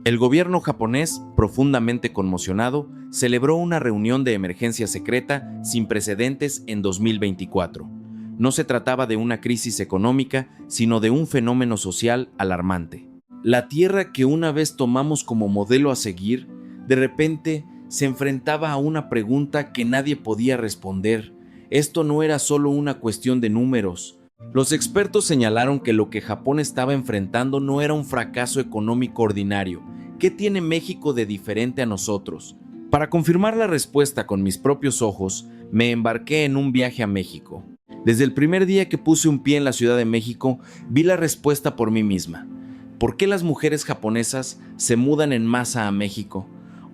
El gobierno japonés, profundamente conmocionado, celebró una reunión de emergencia secreta sin precedentes en 2024. No se trataba de una crisis económica, sino de un fenómeno social alarmante. La tierra que una vez tomamos como modelo a seguir, de repente se enfrentaba a una pregunta que nadie podía responder. Esto no era solo una cuestión de números. Los expertos señalaron que lo que Japón estaba enfrentando no era un fracaso económico ordinario. ¿Qué tiene México de diferente a nosotros? Para confirmar la respuesta con mis propios ojos, me embarqué en un viaje a México. Desde el primer día que puse un pie en la Ciudad de México, vi la respuesta por mí misma. ¿Por qué las mujeres japonesas se mudan en masa a México?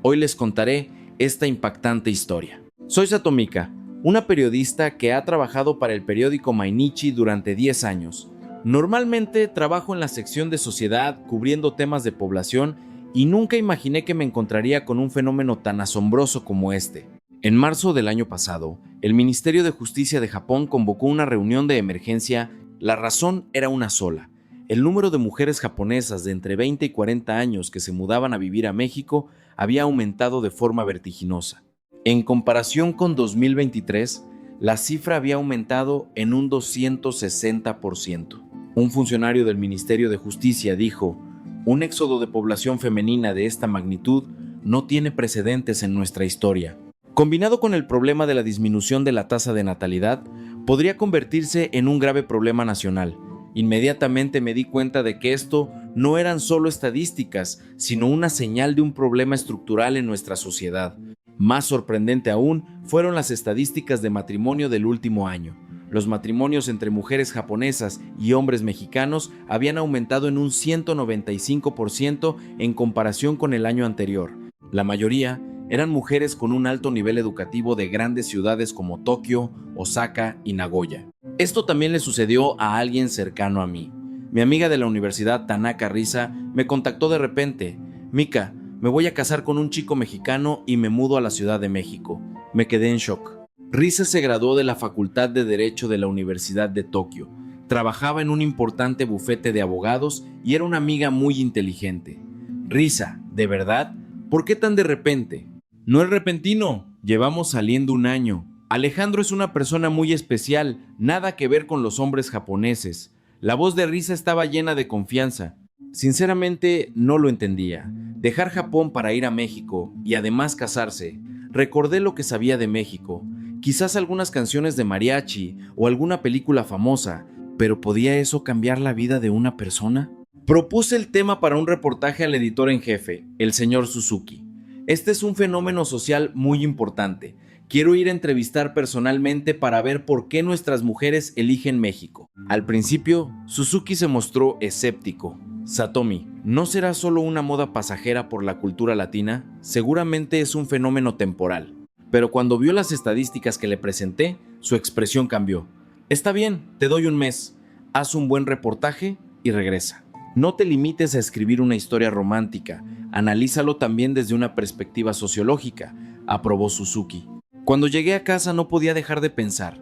Hoy les contaré esta impactante historia. Soy Satomika, una periodista que ha trabajado para el periódico Mainichi durante 10 años. Normalmente trabajo en la sección de sociedad cubriendo temas de población y nunca imaginé que me encontraría con un fenómeno tan asombroso como este. En marzo del año pasado, el Ministerio de Justicia de Japón convocó una reunión de emergencia. La razón era una sola. El número de mujeres japonesas de entre 20 y 40 años que se mudaban a vivir a México había aumentado de forma vertiginosa. En comparación con 2023, la cifra había aumentado en un 260%. Un funcionario del Ministerio de Justicia dijo: "Un éxodo de población femenina de esta magnitud no tiene precedentes en nuestra historia". Combinado con el problema de la disminución de la tasa de natalidad, podría convertirse en un grave problema nacional. Inmediatamente me di cuenta de que esto no eran solo estadísticas, sino una señal de un problema estructural en nuestra sociedad. Más sorprendente aún fueron las estadísticas de matrimonio del último año. Los matrimonios entre mujeres japonesas y hombres mexicanos habían aumentado en un 195% en comparación con el año anterior. La mayoría eran mujeres con un alto nivel educativo de grandes ciudades como Tokio, Osaka y Nagoya. Esto también le sucedió a alguien cercano a mí. Mi amiga de la universidad, Tanaka Risa, me contactó de repente. "Mika, me voy a casar con un chico mexicano y me mudo a la Ciudad de México". Me quedé en shock. Risa se graduó de la Facultad de Derecho de la Universidad de Tokio. Trabajaba en un importante bufete de abogados y era una amiga muy inteligente. "Risa, ¿de verdad? ¿Por qué tan de repente?". "No es repentino, llevamos saliendo un año. Alejandro es una persona muy especial, nada que ver con los hombres japoneses". La voz de Risa estaba llena de confianza. Sinceramente, no lo entendía. Dejar Japón para ir a México y además casarse. Recordé lo que sabía de México. Quizás algunas canciones de mariachi o alguna película famosa, pero ¿podía eso cambiar la vida de una persona? Propuse el tema para un reportaje al editor en jefe, el señor Suzuki. "Este es un fenómeno social muy importante. Quiero ir a entrevistar personalmente para ver por qué nuestras mujeres eligen México". Al principio, Suzuki se mostró escéptico. "Satomi, ¿no será solo una moda pasajera por la cultura latina? Seguramente es un fenómeno temporal". Pero cuando vio las estadísticas que le presenté, su expresión cambió. "Está bien, te doy un mes. Haz un buen reportaje y regresa. No te limites a escribir una historia romántica, analízalo también desde una perspectiva sociológica", aprobó Suzuki. Cuando llegué a casa no podía dejar de pensar,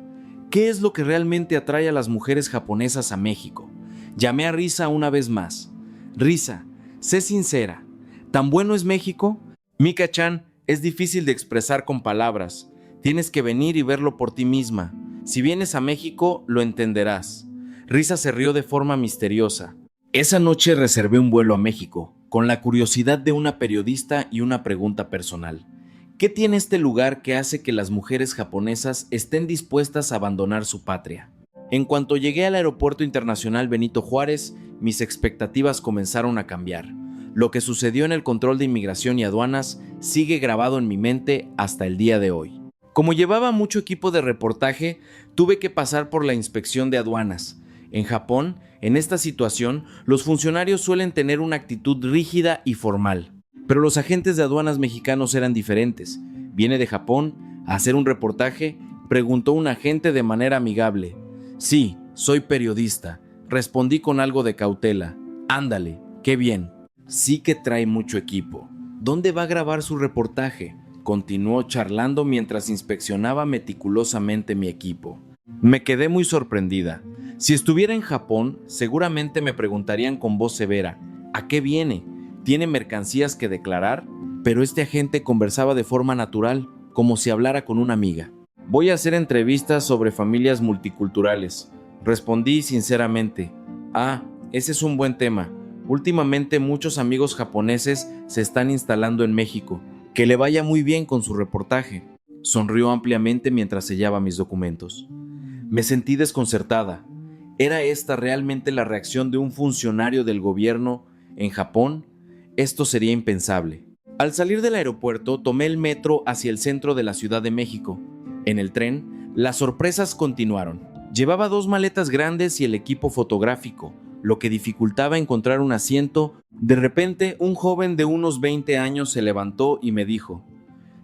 ¿qué es lo que realmente atrae a las mujeres japonesas a México? Llamé a Risa una vez más. "Risa, sé sincera, ¿tan bueno es México?". "Mika-chan, es difícil de expresar con palabras. Tienes que venir y verlo por ti misma. Si vienes a México, lo entenderás". Risa se rió de forma misteriosa. Esa noche reservé un vuelo a México, con la curiosidad de una periodista y una pregunta personal. ¿Qué tiene este lugar que hace que las mujeres japonesas estén dispuestas a abandonar su patria? En cuanto llegué al Aeropuerto Internacional Benito Juárez, mis expectativas comenzaron a cambiar. Lo que sucedió en el control de inmigración y aduanas sigue grabado en mi mente hasta el día de hoy. Como llevaba mucho equipo de reportaje, tuve que pasar por la inspección de aduanas. En Japón, en esta situación, los funcionarios suelen tener una actitud rígida y formal. Pero los agentes de aduanas mexicanos eran diferentes. "¿Viene de Japón a hacer un reportaje?", preguntó un agente de manera amigable. "Sí, soy periodista", respondí con algo de cautela. "Ándale, qué bien. Sí que trae mucho equipo. ¿Dónde va a grabar su reportaje?", continuó charlando mientras inspeccionaba meticulosamente mi equipo. Me quedé muy sorprendida. Si estuviera en Japón, seguramente me preguntarían con voz severa, ¿a qué viene? tiene mercancías que declarar, pero este agente conversaba de forma natural, como si hablara con una amiga. Voy a hacer entrevistas sobre familias multiculturales. Respondí sinceramente. Ah, ese es un buen tema. Últimamente muchos amigos japoneses se están instalando en México. Que le vaya muy bien con su reportaje. Sonrió ampliamente mientras sellaba mis documentos. Me sentí desconcertada. ¿Era esta realmente la reacción de un funcionario del gobierno en Japón? Esto sería impensable. Al salir del aeropuerto, tomé el metro hacia el centro de la Ciudad de México. En el tren, las sorpresas continuaron. Llevaba 2 maletas grandes y el equipo fotográfico, lo que dificultaba encontrar un asiento. De repente, un joven de unos 20 años se levantó y me dijo: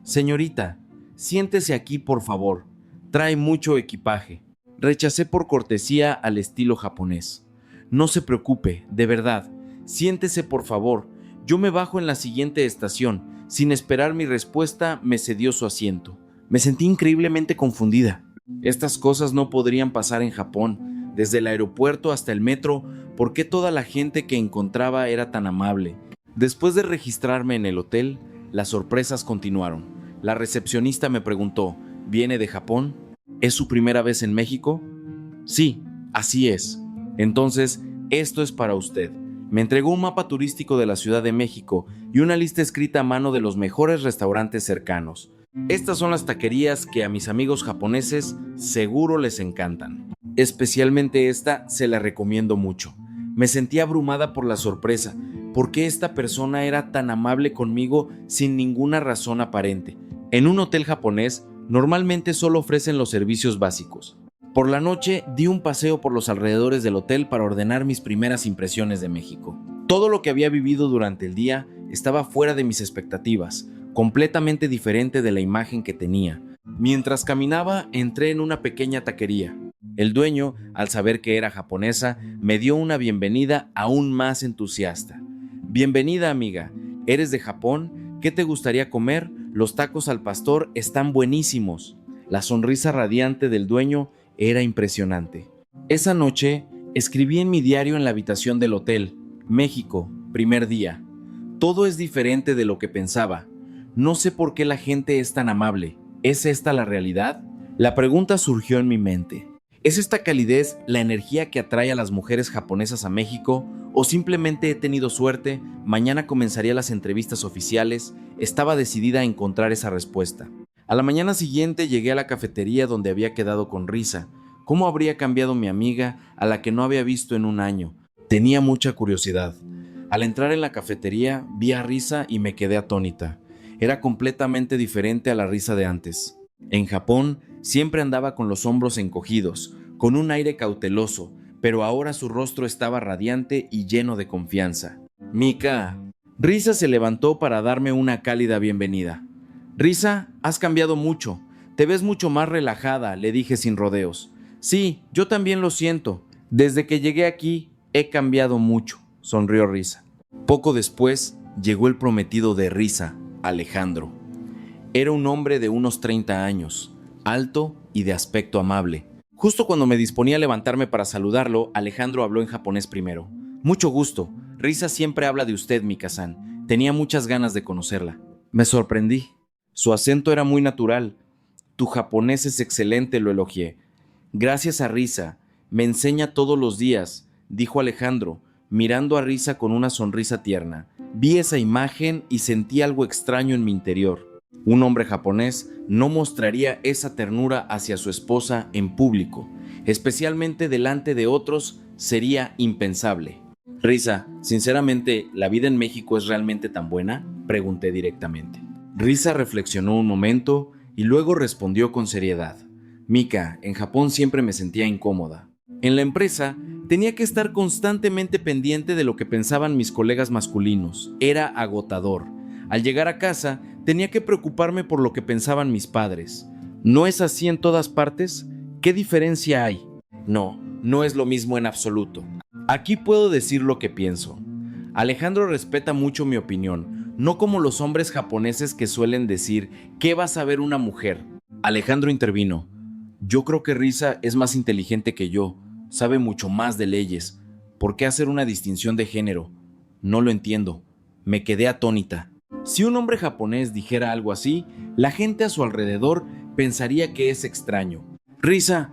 «Señorita, siéntese aquí por favor, trae mucho equipaje». Rechacé por cortesía al estilo japonés. «No se preocupe, de verdad, siéntese por favor, yo me bajo en la siguiente estación». Sin esperar mi respuesta, me cedió su asiento. Me sentí increíblemente confundida. Estas cosas no podrían pasar en Japón. Desde el aeropuerto hasta el metro, ¿por qué toda la gente que encontraba era tan amable? Después de registrarme en el hotel, las sorpresas continuaron. La recepcionista me preguntó: ¿viene de Japón? ¿Es su primera vez en México? Sí, así es. Entonces, esto es para usted. Me entregó un mapa turístico de la Ciudad de México y una lista escrita a mano de los mejores restaurantes cercanos. Estas son las taquerías que a mis amigos japoneses seguro les encantan. Especialmente esta se la recomiendo mucho. Me sentí abrumada por la sorpresa. ¿Por qué esta persona era tan amable conmigo sin ninguna razón aparente? En un hotel japonés, normalmente solo ofrecen los servicios básicos. Por la noche di un paseo por los alrededores del hotel para ordenar mis primeras impresiones de México. Todo lo que había vivido durante el día estaba fuera de mis expectativas, completamente diferente de la imagen que tenía. Mientras caminaba, entré en una pequeña taquería. El dueño, al saber que era japonesa, me dio una bienvenida aún más entusiasta. «Bienvenida, amiga. ¿Eres de Japón? ¿Qué te gustaría comer? Los tacos al pastor están buenísimos». La sonrisa radiante del dueño era impresionante. Esa noche, escribí en mi diario en la habitación del hotel: «México, primer día. Todo es diferente de lo que pensaba. No sé por qué la gente es tan amable. ¿Es esta la realidad?». La pregunta surgió en mi mente. ¿Es esta calidez la energía que atrae a las mujeres japonesas a México? ¿O simplemente he tenido suerte? Mañana comenzaría las entrevistas oficiales. Estaba decidida a encontrar esa respuesta. A la mañana siguiente llegué a la cafetería donde había quedado con Risa. ¿Cómo habría cambiado mi amiga, a la que no había visto en un año? Tenía mucha curiosidad. Al entrar en la cafetería, vi a Risa y me quedé atónita. Era completamente diferente a la Risa de antes. En Japón, siempre andaba con los hombros encogidos, con un aire cauteloso, pero ahora su rostro estaba radiante y lleno de confianza. «Mika». Risa se levantó para darme una cálida bienvenida. «Risa, has cambiado mucho. Te ves mucho más relajada», le dije sin rodeos. «Sí, yo también lo siento. Desde que llegué aquí, he cambiado mucho», sonrió Risa. Poco después, llegó el prometido de Risa, Alejandro. Era un hombre de unos 30 años, alto y de aspecto amable. Justo cuando me disponía a levantarme para saludarlo, Alejandro habló en japonés primero. «Mucho gusto. Risa siempre habla de usted, Mika-san. Tenía muchas ganas de conocerla». Me sorprendí. Su acento era muy natural. «Tu japonés es excelente», lo elogié. «Gracias a Risa. Me enseña todos los días», dijo Alejandro, mirando a Risa con una sonrisa tierna. Vi esa imagen y sentí algo extraño en mi interior. Un hombre japonés no mostraría esa ternura hacia su esposa en público, especialmente delante de otros. Sería impensable. «Risa, sinceramente, ¿la vida en México es realmente tan buena?», pregunté directamente. Risa reflexionó un momento y luego respondió con seriedad. «Mika, en Japón siempre me sentía incómoda. En la empresa tenía que estar constantemente pendiente de lo que pensaban mis colegas masculinos. Era agotador. Al llegar a casa, tenía que preocuparme por lo que pensaban mis padres. ¿No es así en todas partes? ¿Qué diferencia hay?». «No, no es lo mismo en absoluto. Aquí puedo decir lo que pienso. Alejandro respeta mucho mi opinión, no como los hombres japoneses que suelen decir ¿qué va a saber una mujer?». Alejandro intervino. «Yo creo que Risa es más inteligente que yo, sabe mucho más de leyes. ¿Por qué hacer una distinción de género? No lo entiendo». Me quedé atónita. Si un hombre japonés dijera algo así, la gente a su alrededor pensaría que es extraño. Risa,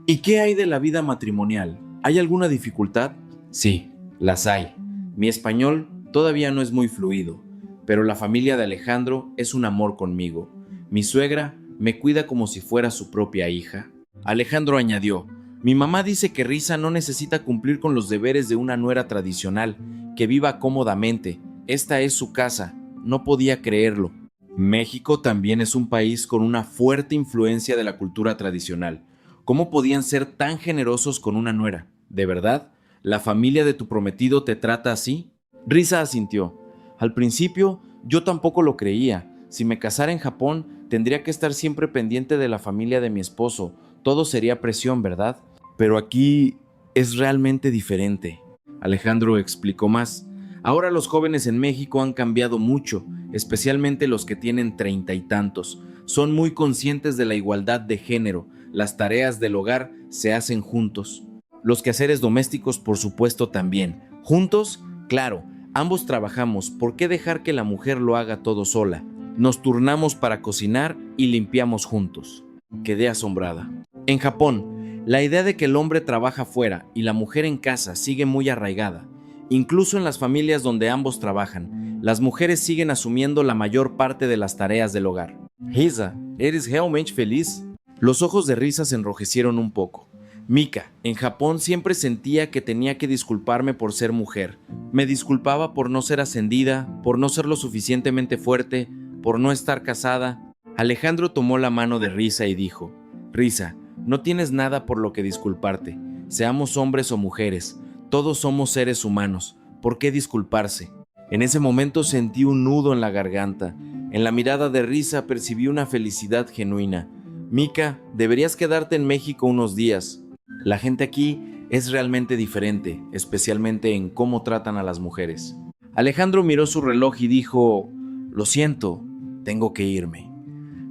¿y qué hay de la vida matrimonial? ¿Hay alguna dificultad? Sí, las hay. Mi español todavía no es muy fluido, pero la familia de Alejandro es un amor conmigo. Mi suegra me cuida como si fuera su propia hija. Alejandro añadió, mi mamá dice que Risa no necesita cumplir con los deberes de una nuera tradicional, que viva cómodamente. Esta es su casa. No podía creerlo. México también es un país con una fuerte influencia de la cultura tradicional. ¿Cómo podían ser tan generosos con una nuera? ¿De verdad? ¿La familia de tu prometido te trata así? Risa asintió. Al principio, yo tampoco lo creía. Si me casara en Japón, tendría que estar siempre pendiente de la familia de mi esposo. Todo sería presión, ¿verdad? Pero aquí es realmente diferente. Alejandro explicó más. Ahora los jóvenes en México han cambiado mucho, especialmente los que tienen 30 y tantos. Son muy conscientes de la igualdad de género. Las tareas del hogar se hacen juntos. Los quehaceres domésticos, por supuesto, también. ¿Juntos? Claro, ambos trabajamos. ¿Por qué dejar que la mujer lo haga todo sola? Nos turnamos para cocinar y limpiamos juntos. Quedé asombrada. En Japón, la idea de que el hombre trabaja fuera y la mujer en casa sigue muy arraigada. Incluso en las familias donde ambos trabajan, las mujeres siguen asumiendo la mayor parte de las tareas del hogar. Risa, ¿eres realmente feliz? Los ojos de Risa se enrojecieron un poco. Mika, en Japón siempre sentía que tenía que disculparme por ser mujer. Me disculpaba por no ser ascendida, por no ser lo suficientemente fuerte, por no estar casada. Alejandro tomó la mano de Risa y dijo, Risa, no tienes nada por lo que disculparte. Seamos hombres o mujeres. Todos somos seres humanos. ¿Por qué disculparse? En ese momento sentí un nudo en la garganta. En la mirada de Risa percibí una felicidad genuina. Mika, deberías quedarte en México unos días. La gente aquí es realmente diferente, especialmente en cómo tratan a las mujeres. Alejandro miró su reloj y dijo, lo siento, tengo que irme.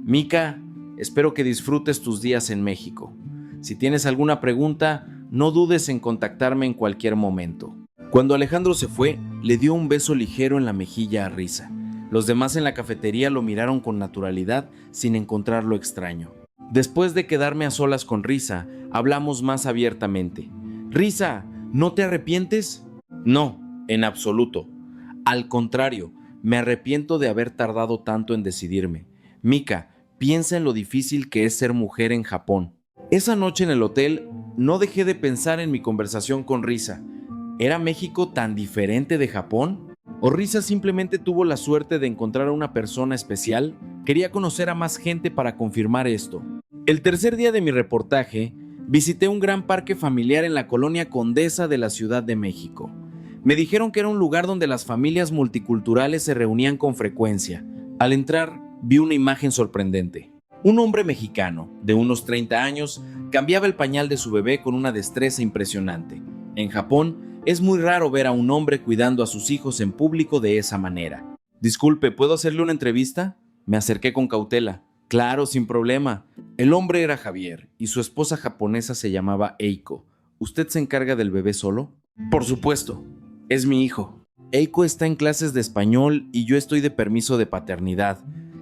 Mika, espero que disfrutes tus días en México. Si tienes alguna pregunta, no dudes en contactarme en cualquier momento. Cuando Alejandro se fue, le dio un beso ligero en la mejilla a Risa. Los demás en la cafetería lo miraron con naturalidad sin encontrarlo extraño. Después de quedarme a solas con Risa, hablamos más abiertamente. Risa, ¿no te arrepientes? No, en absoluto. Al contrario, me arrepiento de haber tardado tanto en decidirme. Mika, piensa en lo difícil que es ser mujer en Japón. Esa noche en el hotel, no dejé de pensar en mi conversación con Risa. ¿Era México tan diferente de Japón? ¿O Risa simplemente tuvo la suerte de encontrar a una persona especial? Quería conocer a más gente para confirmar esto. El tercer día de mi reportaje, visité un gran parque familiar en la colonia Condesa de la Ciudad de México. Me dijeron que era un lugar donde las familias multiculturales se reunían con frecuencia. Al entrar, vi una imagen sorprendente. Un hombre mexicano, de unos 30 años, cambiaba el pañal de su bebé con una destreza impresionante. En Japón, es muy raro ver a un hombre cuidando a sus hijos en público de esa manera. Disculpe, ¿puedo hacerle una entrevista? Me acerqué con cautela. Claro, sin problema. El hombre era Javier y su esposa japonesa se llamaba Eiko. ¿Usted se encarga del bebé solo? Por supuesto. Es mi hijo. Eiko está en clases de español y yo estoy de permiso de paternidad.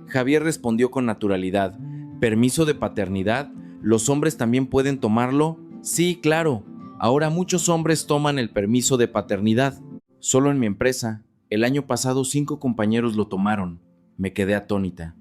Javier respondió con naturalidad. ¿Permiso de paternidad? ¿Los hombres también pueden tomarlo? Sí, claro. Ahora muchos hombres toman el permiso de paternidad. Solo en mi empresa, el año pasado 5 compañeros lo tomaron. Me quedé atónita.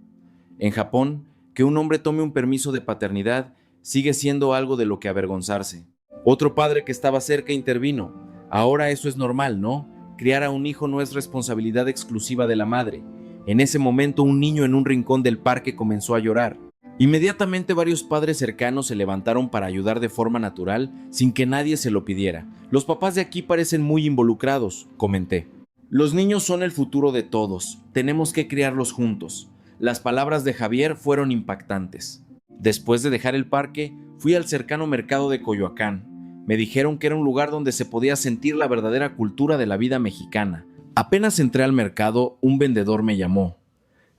En Japón, que un hombre tome un permiso de paternidad sigue siendo algo de lo que avergonzarse. Otro padre que estaba cerca intervino. Ahora eso es normal, ¿no? Criar a un hijo no es responsabilidad exclusiva de la madre. En ese momento, un niño en un rincón del parque comenzó a llorar. Inmediatamente varios padres cercanos se levantaron para ayudar de forma natural, sin que nadie se lo pidiera. Los papás de aquí parecen muy involucrados, comenté. Los niños son el futuro de todos. Tenemos que criarlos juntos. Las palabras de Javier fueron impactantes. Después de dejar el parque, fui al cercano mercado de Coyoacán. Me dijeron que era un lugar donde se podía sentir la verdadera cultura de la vida mexicana. Apenas entré al mercado, un vendedor me llamó.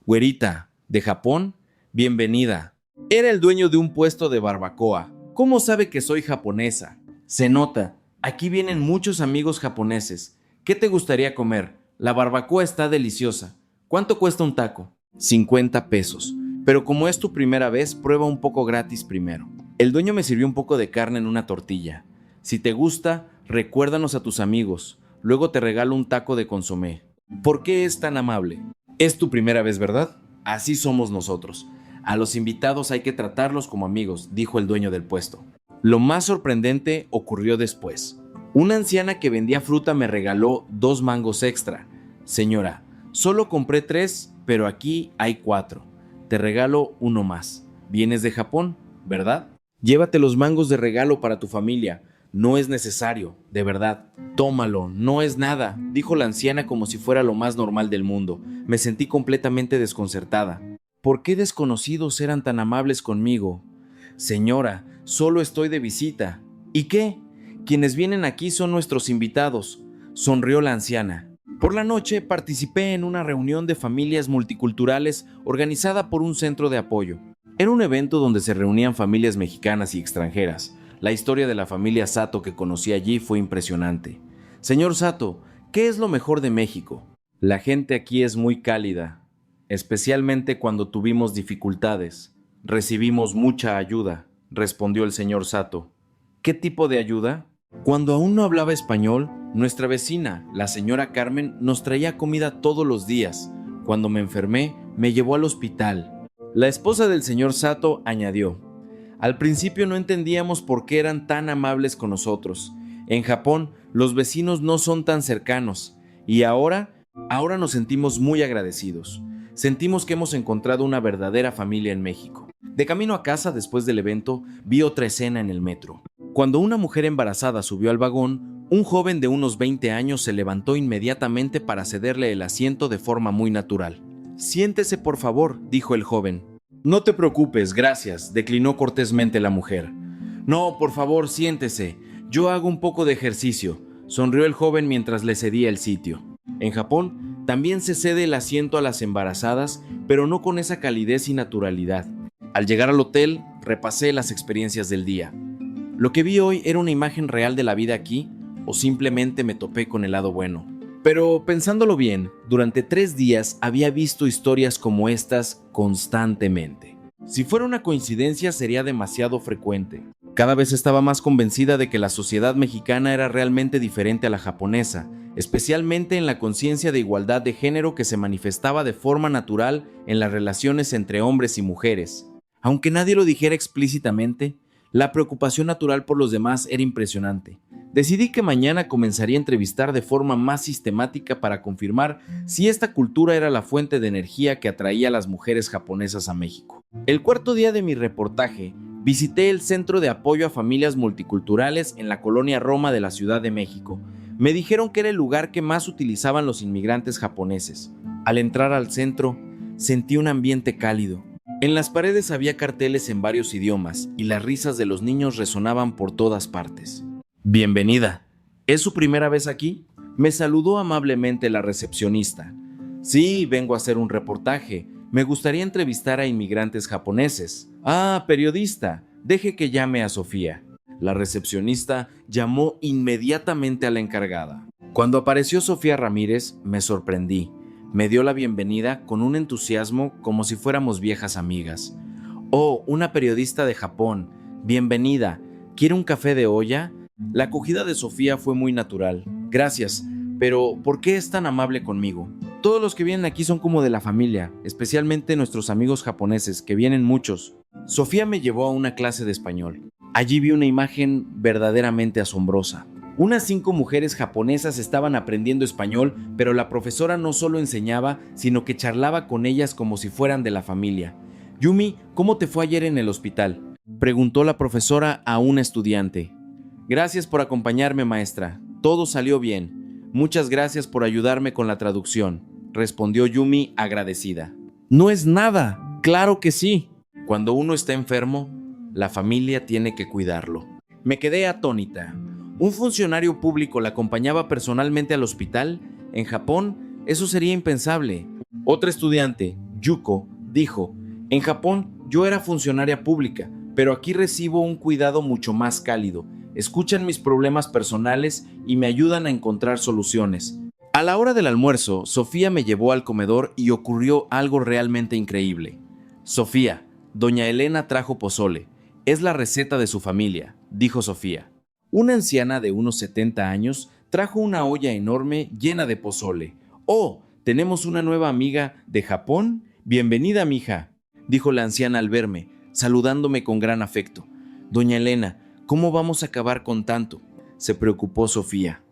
Güerita, ¿de Japón? Bienvenida. Era el dueño de un puesto de barbacoa. ¿Cómo sabe que soy japonesa? Se nota. Aquí vienen muchos amigos japoneses. ¿Qué te gustaría comer? La barbacoa está deliciosa. ¿Cuánto cuesta un taco? 50 pesos. Pero como es tu primera vez, prueba un poco gratis primero. El dueño me sirvió un poco de carne en una tortilla. Si te gusta, recuérdanos a tus amigos. Luego te regalo un taco de consomé. ¿Por qué es tan amable? Es tu primera vez, ¿verdad? Así somos nosotros. A los invitados hay que tratarlos como amigos, dijo el dueño del puesto. Lo más sorprendente ocurrió después. Una anciana que vendía fruta me regaló 2 mangos extra. Señora, solo compré 3, pero aquí hay 4. Te regalo uno más. Vienes de Japón, ¿verdad? Llévate los mangos de regalo para tu familia. No es necesario, de verdad. Tómalo, no es nada, dijo la anciana como si fuera lo más normal del mundo. Me sentí completamente desconcertada. ¿Por qué desconocidos eran tan amables conmigo? Señora, solo estoy de visita. ¿Y qué? Quienes vienen aquí son nuestros invitados, sonrió la anciana. Por la noche participé en una reunión de familias multiculturales organizada por un centro de apoyo. Era un evento donde se reunían familias mexicanas y extranjeras. La historia de la familia Sato que conocí allí fue impresionante. Señor Sato, ¿qué es lo mejor de México? La gente aquí es muy cálida, especialmente cuando tuvimos dificultades. Recibimos mucha ayuda, respondió el señor Sato. ¿Qué tipo de ayuda? Cuando aún no hablaba español, nuestra vecina, la señora Carmen, nos traía comida todos los días. Cuando me enfermé, me llevó al hospital. La esposa del señor Sato añadió: al principio no entendíamos por qué eran tan amables con nosotros. En Japón, los vecinos no son tan cercanos. Y ahora nos sentimos muy agradecidos. Sentimos que hemos encontrado una verdadera familia en México. De camino a casa, después del evento, vi otra escena en el metro. Cuando una mujer embarazada subió al vagón, un joven de unos 20 años se levantó inmediatamente para cederle el asiento de forma muy natural. Siéntese, por favor, dijo el joven. No te preocupes, gracias, declinó cortésmente la mujer. No, por favor, siéntese. Yo hago un poco de ejercicio, sonrió el joven mientras le cedía el sitio. En Japón, también se cede el asiento a las embarazadas, pero no con esa calidez y naturalidad. Al llegar al hotel, repasé las experiencias del día. ¿Lo que vi hoy era una imagen real de la vida aquí, o simplemente me topé con el lado bueno? Pero pensándolo bien, durante 3 días había visto historias como estas constantemente. Si fuera una coincidencia, sería demasiado frecuente. Cada vez estaba más convencida de que la sociedad mexicana era realmente diferente a la japonesa, especialmente en la conciencia de igualdad de género que se manifestaba de forma natural en las relaciones entre hombres y mujeres. Aunque nadie lo dijera explícitamente, la preocupación natural por los demás era impresionante. Decidí que mañana comenzaría a entrevistar de forma más sistemática para confirmar si esta cultura era la fuente de energía que atraía a las mujeres japonesas a México. El 4.º día de mi reportaje, visité el Centro de Apoyo a Familias Multiculturales en la colonia Roma de la Ciudad de México. Me dijeron que era el lugar que más utilizaban los inmigrantes japoneses. Al entrar al centro, sentí un ambiente cálido. En las paredes había carteles en varios idiomas y las risas de los niños resonaban por todas partes. Bienvenida. ¿Es su primera vez aquí? Me saludó amablemente la recepcionista. Sí, vengo a hacer un reportaje. Me gustaría entrevistar a inmigrantes japoneses. Ah, periodista. Deje que llame a Sofía. La recepcionista llamó inmediatamente a la encargada. Cuando apareció Sofía Ramírez, me sorprendí. Me dio la bienvenida con un entusiasmo como si fuéramos viejas amigas. Oh, una periodista de Japón. Bienvenida. ¿Quiere un café de olla? La acogida de Sofía fue muy natural. Gracias, pero ¿por qué es tan amable conmigo? Todos los que vienen aquí son como de la familia, especialmente nuestros amigos japoneses, que vienen muchos. Sofía me llevó a una clase de español. Allí vi una imagen verdaderamente asombrosa. Unas 5 mujeres japonesas estaban aprendiendo español, pero la profesora no solo enseñaba, sino que charlaba con ellas como si fueran de la familia. Yumi, ¿cómo te fue ayer en el hospital?, preguntó la profesora a un estudiante. Gracias por acompañarme, maestra. Todo salió bien. Muchas gracias por ayudarme con la traducción, respondió Yumi agradecida. No es nada. Claro que sí. Cuando uno está enfermo, la familia tiene que cuidarlo. Me quedé atónita. ¿Un funcionario público la acompañaba personalmente al hospital? En Japón, eso sería impensable. Otra estudiante, Yuko, dijo: en Japón yo era funcionaria pública, pero aquí recibo un cuidado mucho más cálido. Escuchan mis problemas personales y me ayudan a encontrar soluciones. A la hora del almuerzo, Sofía me llevó al comedor y ocurrió algo realmente increíble. Sofía, doña Elena trajo pozole. Es la receta de su familia, dijo Sofía. Una anciana de unos 70 años trajo una olla enorme llena de pozole. ¡Oh! ¿Tenemos una nueva amiga de Japón? Bienvenida, mija, dijo la anciana al verme, saludándome con gran afecto. Doña Elena, ¿cómo vamos a acabar con tanto?, se preocupó Sofía.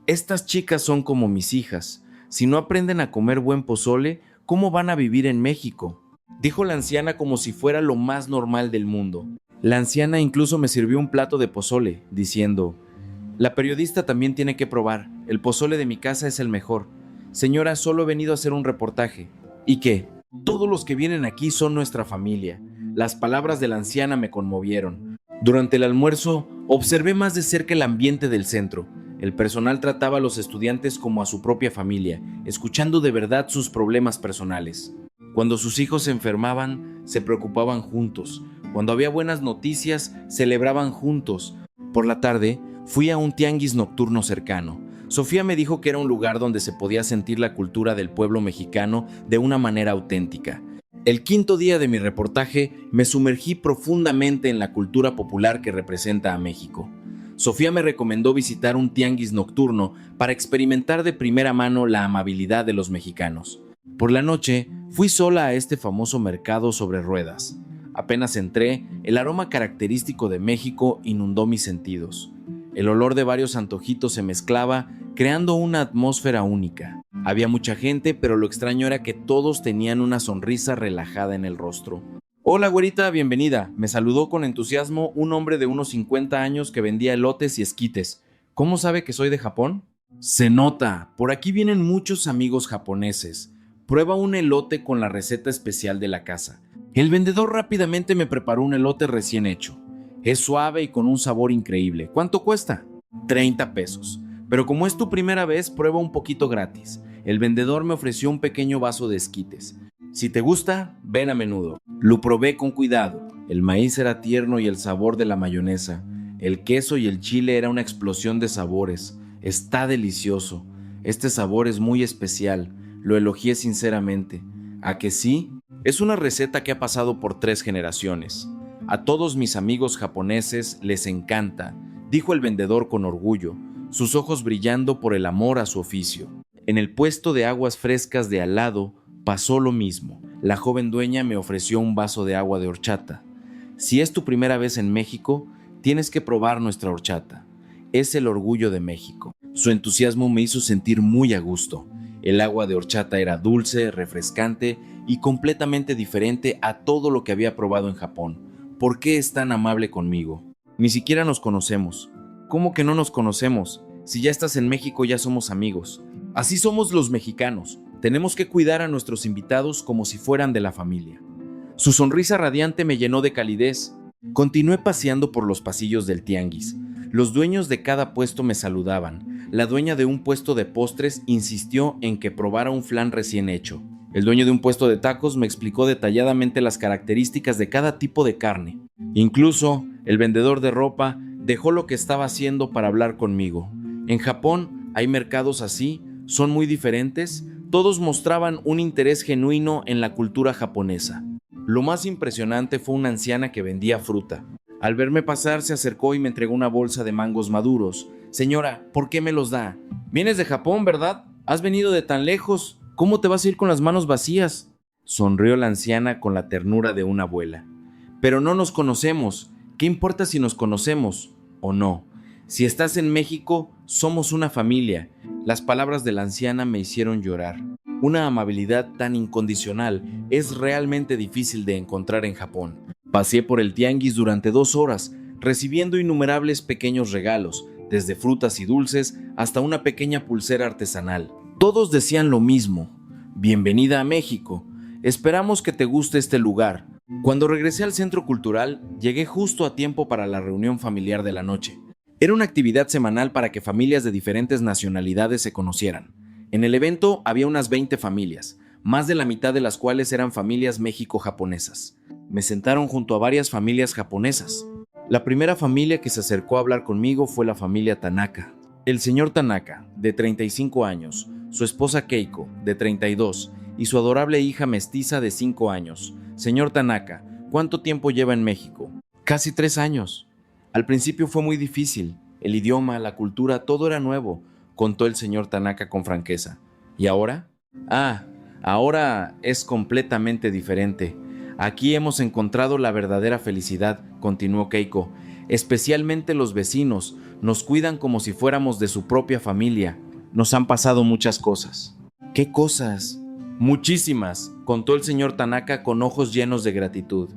Estas chicas son como mis hijas. Si no aprenden a comer buen pozole, ¿cómo van a vivir en México?, dijo la anciana como si fuera lo más normal del mundo. La anciana incluso me sirvió un plato de pozole, diciendo: la periodista también tiene que probar. El pozole de mi casa es el mejor. Señora, solo he venido a hacer un reportaje. ¿Y qué? Todos los que vienen aquí son nuestra familia. Las palabras de la anciana me conmovieron. Durante el almuerzo, observé más de cerca el ambiente del centro. El personal trataba a los estudiantes como a su propia familia, escuchando de verdad sus problemas personales. Cuando sus hijos se enfermaban, se preocupaban juntos. Cuando había buenas noticias, celebraban juntos. Por la tarde, fui a un tianguis nocturno cercano. Sofía me dijo que era un lugar donde se podía sentir la cultura del pueblo mexicano de una manera auténtica. El quinto día de mi reportaje me sumergí profundamente en la cultura popular que representa a México. Sofía me recomendó visitar un tianguis nocturno para experimentar de primera mano la amabilidad de los mexicanos. Por la noche, fui sola a este famoso mercado sobre ruedas. Apenas entré, el aroma característico de México inundó mis sentidos. El olor de varios antojitos se mezclaba, creando una atmósfera única. Había mucha gente, pero lo extraño era que todos tenían una sonrisa relajada en el rostro. Hola, güerita, bienvenida. Me saludó con entusiasmo un hombre de unos 50 años que vendía elotes y esquites. ¿Cómo sabe que soy de Japón? Se nota, por aquí vienen muchos amigos japoneses. Prueba un elote con la receta especial de la casa. El vendedor rápidamente me preparó un elote recién hecho. Es suave y con un sabor increíble. ¿Cuánto cuesta? 30 pesos. Pero como es tu primera vez, prueba un poquito gratis. El vendedor me ofreció un pequeño vaso de esquites. Si te gusta, ven a menudo. Lo probé con cuidado. El maíz era tierno y el sabor de la mayonesa. El queso y el chile era una explosión de sabores. Está delicioso. Este sabor es muy especial. Lo elogié sinceramente. ¿A que sí? Es una receta que ha pasado por 3 generaciones. A todos mis amigos japoneses les encanta, dijo el vendedor con orgullo, sus ojos brillando por el amor a su oficio. En el puesto de aguas frescas de al lado pasó lo mismo. La joven dueña me ofreció un vaso de agua de horchata. Si es tu primera vez en México, tienes que probar nuestra horchata. Es el orgullo de México. Su entusiasmo me hizo sentir muy a gusto. El agua de horchata era dulce, refrescante y completamente diferente a todo lo que había probado en Japón. ¿Por qué es tan amable conmigo? Ni siquiera nos conocemos. ¿Cómo que no nos conocemos? Si ya estás en México ya somos amigos. Así somos los mexicanos. Tenemos que cuidar a nuestros invitados como si fueran de la familia. Su sonrisa radiante me llenó de calidez. Continué paseando por los pasillos del tianguis. Los dueños de cada puesto me saludaban. La dueña de un puesto de postres insistió en que probara un flan recién hecho. El dueño de un puesto de tacos me explicó detalladamente las características de cada tipo de carne. Incluso, el vendedor de ropa dejó lo que estaba haciendo para hablar conmigo. En Japón hay mercados así, son muy diferentes. Todos mostraban un interés genuino en la cultura japonesa. Lo más impresionante fue una anciana que vendía fruta. Al verme pasar, se acercó y me entregó una bolsa de mangos maduros. Señora, ¿por qué me los da? Vienes de Japón, ¿verdad? ¿Has venido de tan lejos? ¿Cómo te vas a ir con las manos vacías? Sonrió la anciana con la ternura de una abuela. Pero no nos conocemos. ¿Qué importa si nos conocemos o no? Si estás en México, somos una familia. Las palabras de la anciana me hicieron llorar. Una amabilidad tan incondicional es realmente difícil de encontrar en Japón. Pasé por el tianguis durante 2 horas, recibiendo innumerables pequeños regalos, desde frutas y dulces hasta una pequeña pulsera artesanal. Todos decían lo mismo: bienvenida a México. Esperamos que te guste este lugar. Cuando regresé al centro cultural, llegué justo a tiempo para la reunión familiar de la noche. Era una actividad semanal para que familias de diferentes nacionalidades se conocieran. En el evento había unas 20 familias, más de la mitad de las cuales eran familias México-japonesas. Me sentaron junto a varias familias japonesas. La primera familia que se acercó a hablar conmigo fue la familia Tanaka. El señor Tanaka, de 35 años, su esposa Keiko, de 32, y su adorable hija mestiza de 5 años. Señor Tanaka, ¿cuánto tiempo lleva en México? Casi 3 años. Al principio fue muy difícil. El idioma, la cultura, todo era nuevo, contó el señor Tanaka con franqueza. ¿Y ahora? Ahora es completamente diferente. Aquí hemos encontrado la verdadera felicidad, continuó Keiko. Especialmente los vecinos, nos cuidan como si fuéramos de su propia familia. Nos han pasado muchas cosas. ¿Qué cosas? Muchísimas, contó el señor Tanaka con ojos llenos de gratitud.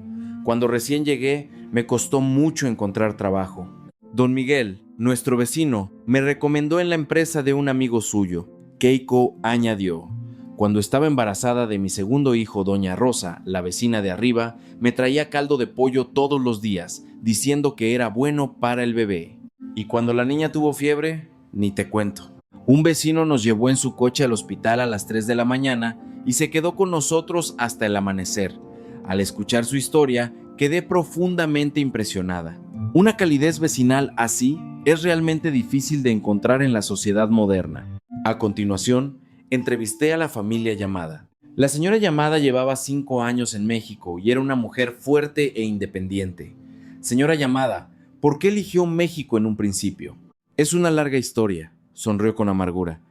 Cuando recién llegué, me costó mucho encontrar trabajo. Don Miguel, nuestro vecino, me recomendó en la empresa de un amigo suyo. Keiko añadió. Cuando estaba embarazada de mi segundo hijo, doña Rosa, la vecina de arriba, me traía caldo de pollo todos los días, diciendo que era bueno para el bebé. Y cuando la niña tuvo fiebre, ni te cuento. Un vecino nos llevó en su coche al hospital a las 3 de la mañana y se quedó con nosotros hasta el amanecer. Al escuchar su historia, quedé profundamente impresionada. Una calidez vecinal así es realmente difícil de encontrar en la sociedad moderna. A continuación, entrevisté a la familia Yamada. La señora Yamada llevaba 5 años en México y era una mujer fuerte e independiente. Señora Yamada, ¿por qué eligió México en un principio? Es una larga historia, sonrió con amargura.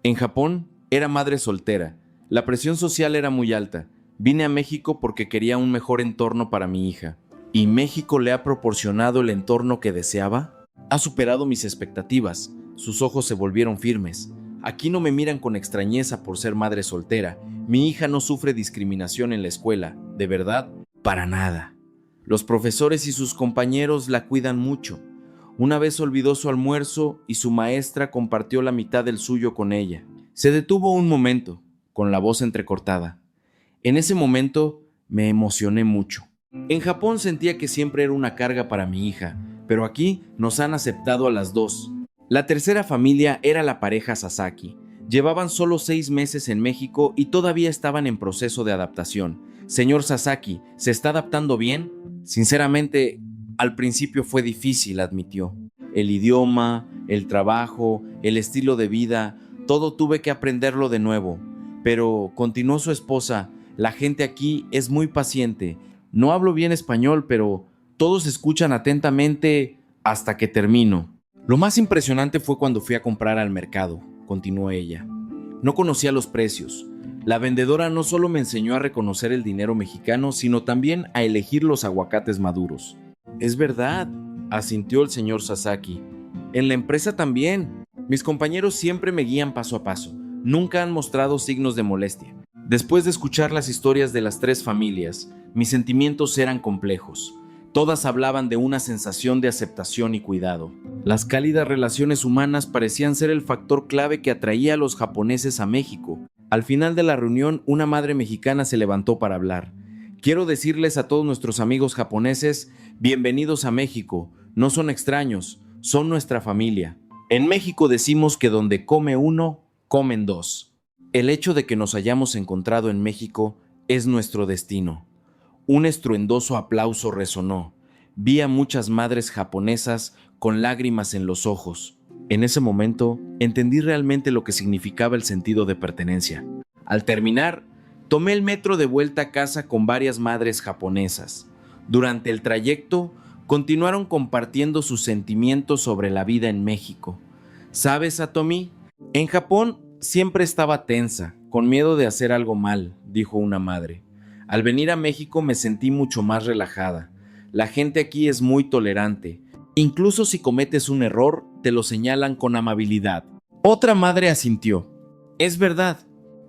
En Japón era madre soltera. La presión social era muy alta. Vine a México porque quería un mejor entorno para mi hija. ¿Y México le ha proporcionado el entorno que deseaba? Ha superado mis expectativas. Sus ojos se volvieron firmes. Aquí no me miran con extrañeza por ser madre soltera. Mi hija no sufre discriminación en la escuela. ¿De verdad? Para nada. Los profesores y sus compañeros la cuidan mucho. Una vez olvidó su almuerzo y su maestra compartió la mitad del suyo con ella. Se detuvo un momento, con la voz entrecortada. En ese momento me emocioné mucho. En Japón sentía que siempre era una carga para mi hija, pero aquí nos han aceptado a las dos. La tercera familia era la pareja Sasaki. Llevaban solo 6 meses en México y todavía estaban en proceso de adaptación. Señor Sasaki, ¿se está adaptando bien? Sinceramente, al principio fue difícil, admitió. El idioma, el trabajo, el estilo de vida, todo tuve que aprenderlo de nuevo. Pero, continuó su esposa, la gente aquí es muy paciente. No hablo bien español, pero todos escuchan atentamente hasta que termino. Lo más impresionante fue cuando fui a comprar al mercado, continuó ella. No conocía los precios. La vendedora no solo me enseñó a reconocer el dinero mexicano, sino también a elegir los aguacates maduros. Es verdad, asintió el señor Sasaki. En la empresa también. Mis compañeros siempre me guían paso a paso. Nunca han mostrado signos de molestia. Después de escuchar las historias de las 3 familias, mis sentimientos eran complejos. Todas hablaban de una sensación de aceptación y cuidado. Las cálidas relaciones humanas parecían ser el factor clave que atraía a los japoneses a México. Al final de la reunión, una madre mexicana se levantó para hablar. Quiero decirles a todos nuestros amigos japoneses, bienvenidos a México. No son extraños, son nuestra familia. En México decimos que donde come uno, comen dos. El hecho de que nos hayamos encontrado en México es nuestro destino. Un estruendoso aplauso resonó. Vi a muchas madres japonesas con lágrimas en los ojos. En ese momento, entendí realmente lo que significaba el sentido de pertenencia. Al terminar, tomé el metro de vuelta a casa con varias madres japonesas. Durante el trayecto, continuaron compartiendo sus sentimientos sobre la vida en México. ¿Sabes, Satomi? En Japón siempre estaba tensa, con miedo de hacer algo mal, dijo una madre. Al venir a México me sentí mucho más relajada. La gente aquí es muy tolerante. Incluso si cometes un error, te lo señalan con amabilidad. Otra madre asintió. Es verdad,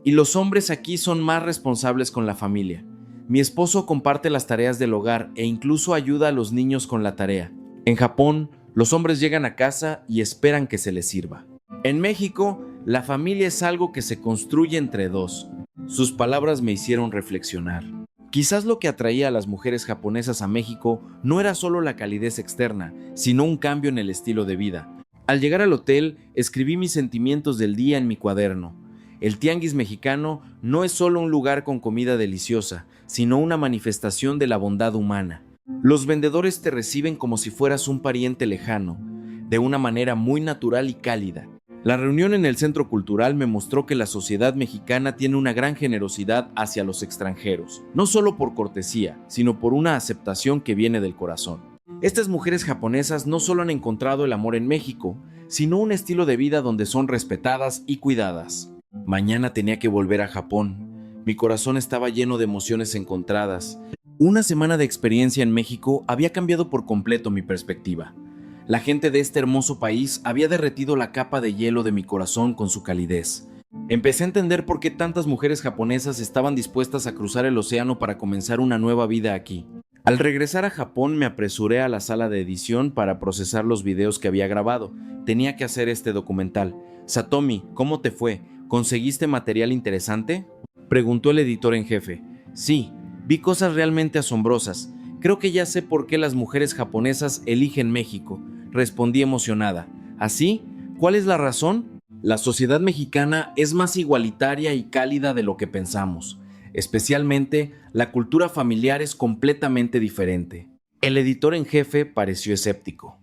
y los hombres aquí son más responsables con la familia. Mi esposo comparte las tareas del hogar e incluso ayuda a los niños con la tarea. En Japón, los hombres llegan a casa y esperan que se les sirva. En México, la familia es algo que se construye entre dos. Sus palabras me hicieron reflexionar. Quizás lo que atraía a las mujeres japonesas a México no era solo la calidez externa, sino un cambio en el estilo de vida. Al llegar al hotel, escribí mis sentimientos del día en mi cuaderno. El tianguis mexicano no es solo un lugar con comida deliciosa, sino una manifestación de la bondad humana. Los vendedores te reciben como si fueras un pariente lejano. de una manera muy natural y cálida. La reunión en el Centro Cultural me mostró que la sociedad mexicana tiene una gran generosidad hacia los extranjeros, no solo por cortesía, sino por una aceptación que viene del corazón. Estas mujeres japonesas no solo han encontrado el amor en México, sino un estilo de vida donde son respetadas y cuidadas. Mañana tenía que volver a Japón. Mi corazón estaba lleno de emociones encontradas. Una semana de experiencia en México había cambiado por completo mi perspectiva. La gente de este hermoso país había derretido la capa de hielo de mi corazón con su calidez. Empecé a entender por qué tantas mujeres japonesas estaban dispuestas a cruzar el océano para comenzar una nueva vida aquí. Al regresar a Japón me apresuré a la sala de edición para procesar los videos que había grabado. Tenía que hacer este documental. Satomi, ¿cómo te fue? ¿Conseguiste material interesante?, preguntó el editor en jefe. Sí, vi cosas realmente asombrosas. Creo que ya sé por qué las mujeres japonesas eligen México, respondí emocionada. ¿Así? ¿Cuál es la razón? La sociedad mexicana es más igualitaria y cálida de lo que pensamos. Especialmente, la cultura familiar es completamente diferente. El editor en jefe pareció escéptico.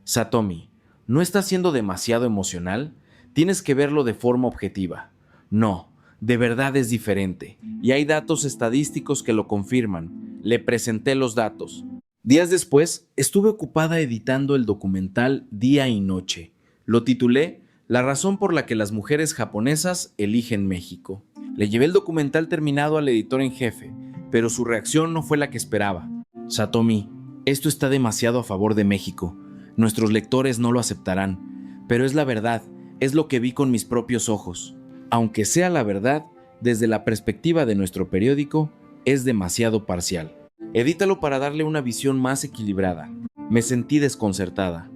Satomi, ¿no estás siendo demasiado emocional? Tienes que verlo de forma objetiva. No, de verdad es diferente, y hay datos estadísticos que lo confirman. Le presenté los datos. Días después, estuve ocupada editando el documental día y noche. Lo titulé La razón por la que las mujeres japonesas eligen México. Le llevé el documental terminado al editor en jefe, pero su reacción no fue la que esperaba. Satomi, esto está demasiado a favor de México. Nuestros lectores no lo aceptarán, pero es la verdad, es lo que vi con mis propios ojos. Aunque sea la verdad, desde la perspectiva de nuestro periódico, es demasiado parcial. Edítalo para darle una visión más equilibrada. Me sentí desconcertada.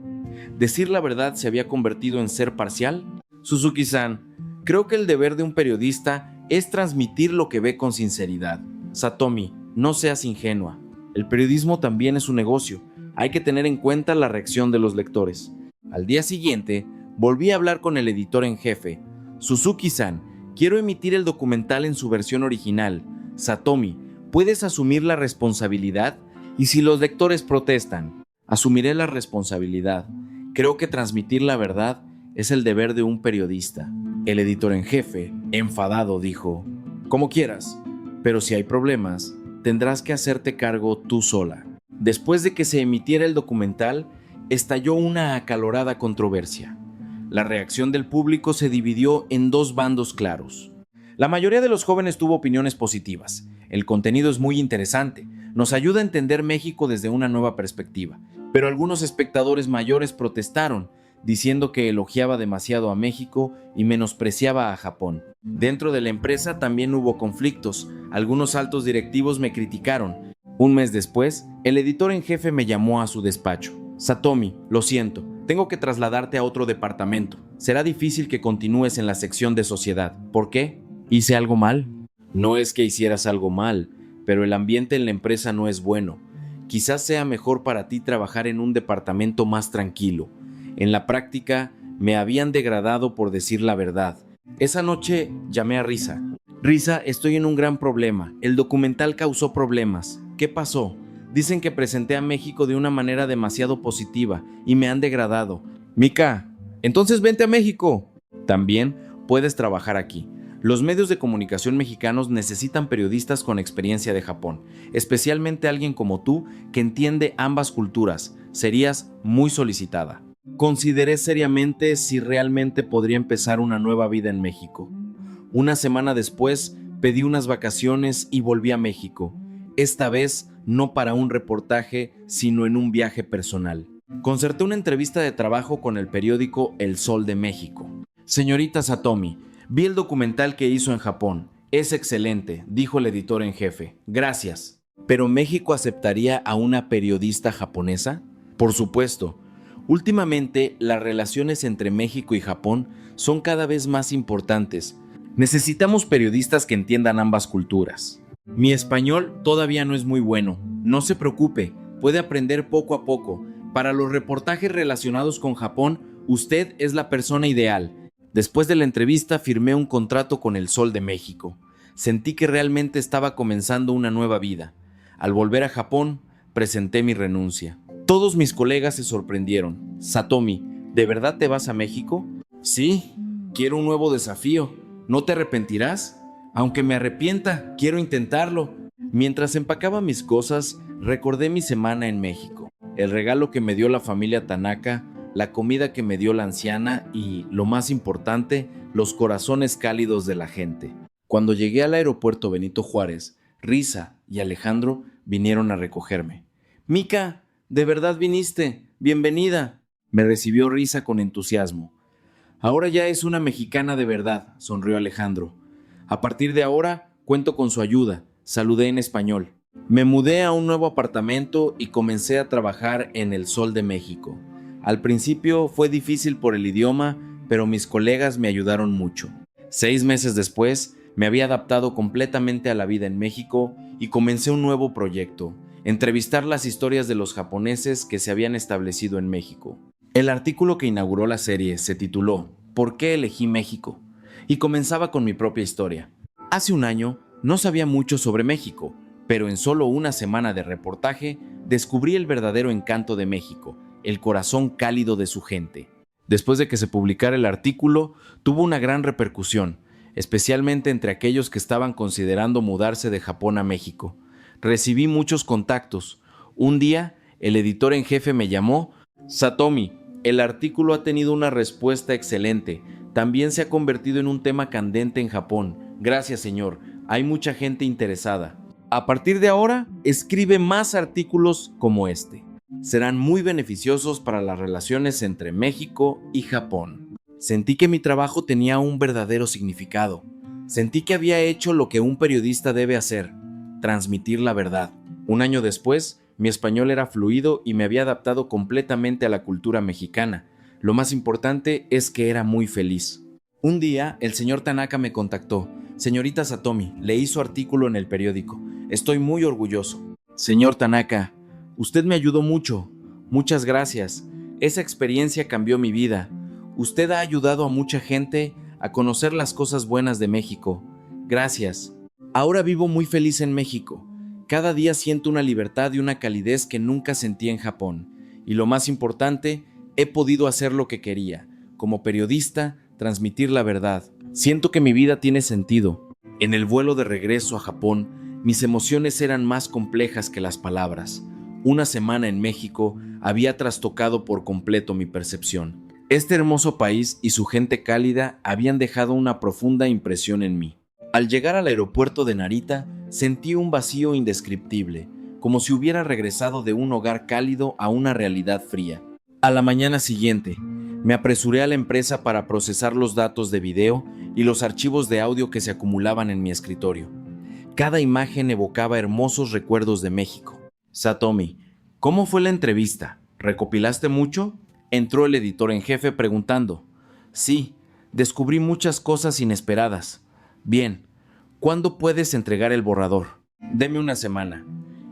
¿Decir la verdad se había convertido en ser parcial? Suzuki-san, creo que el deber de un periodista es transmitir lo que ve con sinceridad. Satomi, no seas ingenua. El periodismo también es un negocio. Hay que tener en cuenta la reacción de los lectores. Al día siguiente, volví a hablar con el editor en jefe. Suzuki-san, quiero emitir el documental en su versión original. Satomi, ¿puedes asumir la responsabilidad? Y si los lectores protestan, asumiré la responsabilidad. Creo que transmitir la verdad es el deber de un periodista. El editor en jefe, enfadado, dijo: como quieras, pero si hay problemas, tendrás que hacerte cargo tú sola. Después de que se emitiera el documental, estalló una acalorada controversia. La reacción del público se dividió en dos bandos claros. La mayoría de los jóvenes tuvo opiniones positivas. El contenido es muy interesante, nos ayuda a entender México desde una nueva perspectiva. Pero algunos espectadores mayores protestaron, diciendo que elogiaba demasiado a México y menospreciaba a Japón. Dentro de la empresa también hubo conflictos. Algunos altos directivos me criticaron. Un mes después, el editor en jefe me llamó a su despacho. Satomi, lo siento, tengo que trasladarte a otro departamento. Será difícil que continúes en la sección de sociedad. ¿Por qué? ¿Hice algo mal? No es que hicieras algo mal, pero el ambiente en la empresa no es bueno. Quizás sea mejor para ti trabajar en un departamento más tranquilo. En la práctica, me habían degradado por decir la verdad. Esa noche llamé a Risa. Risa, estoy en un gran problema. El documental causó problemas. ¿Qué pasó? Dicen que presenté a México de una manera demasiado positiva y me han degradado. Mika, entonces vente a México. También puedes trabajar aquí. Los medios de comunicación mexicanos necesitan periodistas con experiencia de Japón, especialmente alguien como tú que entiende ambas culturas. Serías muy solicitada. Consideré seriamente si realmente podría empezar una nueva vida en México. Una semana después, pedí unas vacaciones y volví a México. Esta vez, no para un reportaje, sino en un viaje personal. Concerté una entrevista de trabajo con el periódico El Sol de México. Señorita Satomi, vi el documental que hizo en Japón. Es excelente, dijo el editor en jefe. Gracias. ¿Pero México aceptaría a una periodista japonesa? Por supuesto. Últimamente, las relaciones entre México y Japón son cada vez más importantes. Necesitamos periodistas que entiendan ambas culturas. Mi español todavía no es muy bueno. No se preocupe, puede aprender poco a poco. Para los reportajes relacionados con Japón, usted es la persona ideal. Después de la entrevista, firmé un contrato con El Sol de México. Sentí que realmente estaba comenzando una nueva vida. Al volver a Japón, presenté mi renuncia. Todos mis colegas se sorprendieron. Satomi, ¿De verdad te vas a México? Sí, quiero un nuevo desafío. ¿No te arrepentirás? Aunque me arrepienta, quiero intentarlo. Mientras empacaba mis cosas, recordé mi semana en México, el regalo que me dio la familia Tanaka, la comida que me dio la anciana y, lo más importante, los corazones cálidos de la gente. Cuando llegué al aeropuerto Benito Juárez, Risa y Alejandro vinieron a recogerme. Mica, ¿de verdad viniste? Bienvenida. Me recibió Risa con entusiasmo. Ahora ya es una mexicana de verdad, sonrió Alejandro. A partir de ahora, cuento con su ayuda, saludé en español. Me mudé a un nuevo apartamento y comencé a trabajar en El Sol de México. Al principio fue difícil por el idioma, pero mis colegas me ayudaron mucho. 6 meses después, me había adaptado completamente a la vida en México y comencé un nuevo proyecto, entrevistar las historias de los japoneses que se habían establecido en México. El artículo que inauguró la serie se tituló ¿Por qué elegí México? Y comenzaba con mi propia historia. Hace un año no sabía mucho sobre México, pero en solo una semana de reportaje descubrí el verdadero encanto de México, el corazón cálido de su gente. Después de que se publicara el artículo, tuvo una gran repercusión, especialmente entre aquellos que estaban considerando mudarse de Japón a México. Recibí muchos contactos. Un día, el editor en jefe me llamó. Satomi, el artículo ha tenido una respuesta excelente. También se ha convertido en un tema candente en Japón. Gracias, señor. Hay mucha gente interesada. A partir de ahora, escribe más artículos como este. Serán muy beneficiosos para las relaciones entre México y Japón. Sentí que mi trabajo tenía un verdadero significado. Sentí que había hecho lo que un periodista debe hacer, transmitir la verdad. Un año después, mi español era fluido y me había adaptado completamente a la cultura mexicana. Lo más importante es que era muy feliz. Un día, el señor Tanaka me contactó. Señorita Satomi, leí su artículo en el periódico. Estoy muy orgulloso. Señor Tanaka, usted me ayudó mucho. Muchas gracias. Esa experiencia cambió mi vida. Usted ha ayudado a mucha gente a conocer las cosas buenas de México. Gracias. Ahora vivo muy feliz en México. Cada día siento una libertad y una calidez que nunca sentí en Japón. Y lo más importante, he podido hacer lo que quería. Como periodista, transmitir la verdad. Siento que mi vida tiene sentido. En el vuelo de regreso a Japón, mis emociones eran más complejas que las palabras. Una semana en México había trastocado por completo mi percepción. Este hermoso país y su gente cálida habían dejado una profunda impresión en mí. Al llegar al aeropuerto de Narita, sentí un vacío indescriptible, como si hubiera regresado de un hogar cálido a una realidad fría. A la mañana siguiente, me apresuré a la empresa para procesar los datos de video y los archivos de audio que se acumulaban en mi escritorio. Cada imagen evocaba hermosos recuerdos de México. Satomi, ¿cómo fue la entrevista? ¿Recopilaste mucho? Entró el editor en jefe preguntando. Sí, descubrí muchas cosas inesperadas. Bien, ¿cuándo puedes entregar el borrador? Deme una semana.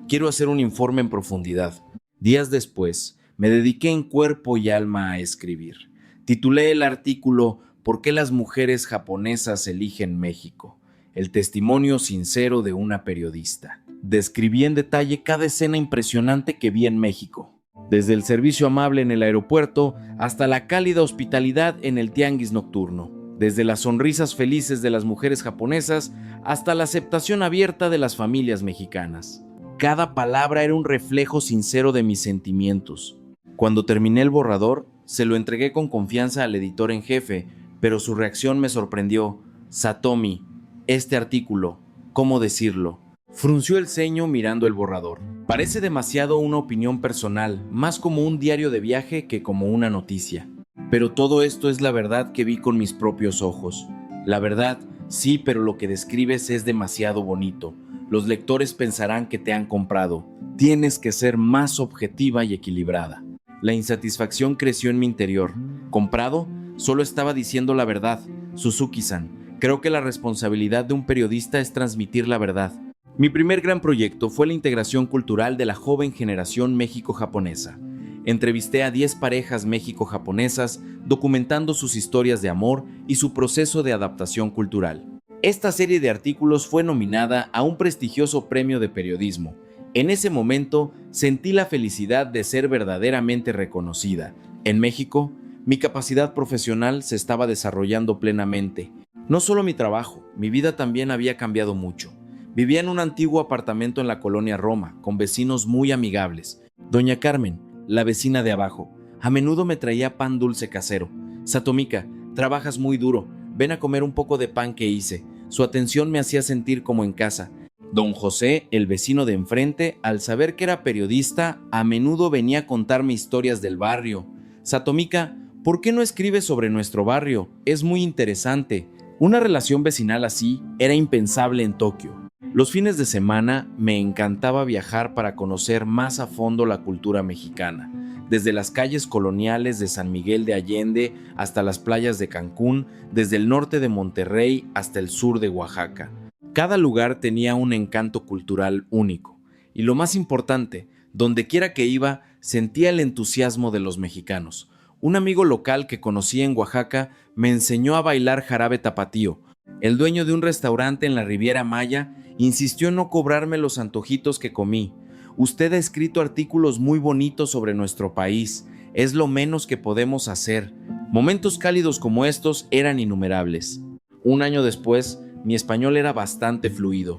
Quiero hacer un informe en profundidad. Días después, me dediqué en cuerpo y alma a escribir. Titulé el artículo ¿Por qué las mujeres japonesas eligen México? El testimonio sincero de una periodista. Describí en detalle cada escena impresionante que vi en México. Desde el servicio amable en el aeropuerto hasta la cálida hospitalidad en el tianguis nocturno. Desde las sonrisas felices de las mujeres japonesas hasta la aceptación abierta de las familias mexicanas. Cada palabra era un reflejo sincero de mis sentimientos. Cuando terminé el borrador, se lo entregué con confianza al editor en jefe, pero su reacción me sorprendió. Satomi, este artículo, ¿cómo decirlo? Frunció el ceño mirando el borrador. Parece demasiado una opinión personal, más como un diario de viaje que como una noticia. Pero todo esto es la verdad que vi con mis propios ojos. La verdad, sí, pero lo que describes es demasiado bonito. Los lectores pensarán que te han comprado. Tienes que ser más objetiva y equilibrada. La insatisfacción creció en mi interior. ¿Comprado? Solo estaba diciendo la verdad. Suzuki-san, creo que la responsabilidad de un periodista es transmitir la verdad. Mi primer gran proyecto fue la integración cultural de la joven generación México-japonesa. Entrevisté a 10 parejas México-japonesas documentando sus historias de amor y su proceso de adaptación cultural. Esta serie de artículos fue nominada a un prestigioso premio de periodismo. En ese momento sentí la felicidad de ser verdaderamente reconocida. En México, Mi capacidad profesional se estaba desarrollando plenamente. No solo mi trabajo, mi vida también había cambiado mucho. Vivía en un antiguo apartamento en la colonia Roma, con vecinos muy amigables. Doña Carmen, la vecina de abajo, a menudo me traía pan dulce casero. Satomika, trabajas muy duro, ven a comer un poco de pan que hice. Su atención me hacía sentir como en casa. Don José, el vecino de enfrente, al saber que era periodista, a menudo venía a contarme historias del barrio. Satomika, ¿por qué no escribes sobre nuestro barrio? Es muy interesante. Una relación vecinal así era impensable en Tokio. Los fines de semana me encantaba viajar para conocer más a fondo la cultura mexicana, desde las calles coloniales de San Miguel de Allende hasta las playas de Cancún, desde el norte de Monterrey hasta el sur de Oaxaca. Cada lugar tenía un encanto cultural único, y lo más importante, donde quiera que iba, sentía el entusiasmo de los mexicanos. Un amigo local que conocí en Oaxaca me enseñó a bailar jarabe tapatío. El dueño de un restaurante en la Riviera Maya insistió en no cobrarme los antojitos que comí. Usted ha escrito artículos muy bonitos sobre nuestro país. Es lo menos que podemos hacer. Momentos cálidos como estos eran innumerables. Un año después, mi español era bastante fluido.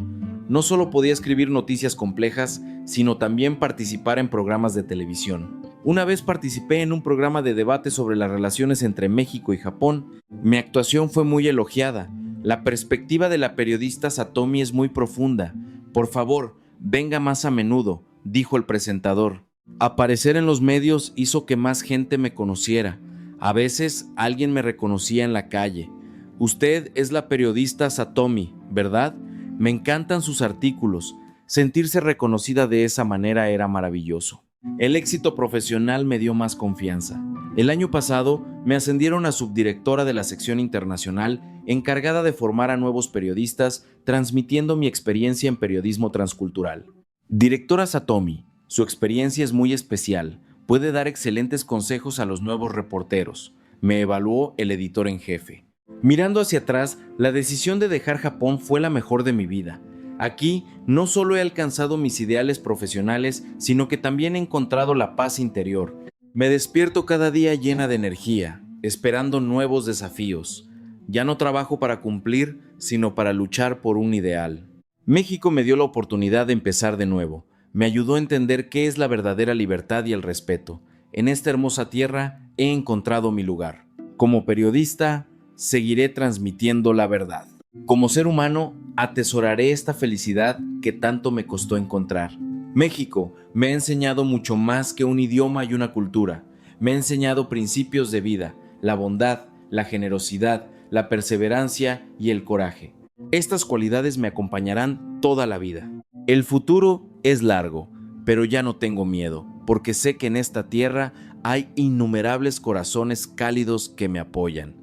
No solo podía escribir noticias complejas, sino también participar en programas de televisión. Una vez participé en un programa de debate sobre las relaciones entre México y Japón. Mi actuación fue muy elogiada. La perspectiva de la periodista Satomi es muy profunda. Por favor, venga más a menudo, dijo el presentador. Aparecer en los medios hizo que más gente me conociera. A veces alguien me reconocía en la calle. Usted es la periodista Satomi, ¿verdad? Me encantan sus artículos. Sentirse reconocida de esa manera era maravilloso. El éxito profesional me dio más confianza. El año pasado me ascendieron a subdirectora de la sección internacional encargada de formar a nuevos periodistas, transmitiendo mi experiencia en periodismo transcultural. Directora Satomi, su experiencia es muy especial. Puede dar excelentes consejos a los nuevos reporteros. Me evaluó el editor en jefe. Mirando hacia atrás, la decisión de dejar Japón fue la mejor de mi vida. Aquí no solo he alcanzado mis ideales profesionales, sino que también he encontrado la paz interior. Me despierto cada día llena de energía, esperando nuevos desafíos. Ya no trabajo para cumplir, sino para luchar por un ideal. México me dio la oportunidad de empezar de nuevo. Me ayudó a entender qué es la verdadera libertad y el respeto. En esta hermosa tierra he encontrado mi lugar. Como periodista, seguiré transmitiendo la verdad. Como ser humano, atesoraré esta felicidad que tanto me costó encontrar. México me ha enseñado mucho más que un idioma y una cultura. Me ha enseñado principios de vida, la bondad, la generosidad, la perseverancia y el coraje. Estas cualidades me acompañarán toda la vida. El futuro es largo, pero ya no tengo miedo, porque sé que en esta tierra hay innumerables corazones cálidos que me apoyan.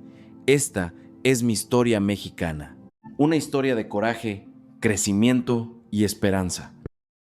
Esta es mi historia mexicana. Una historia de coraje, crecimiento y esperanza.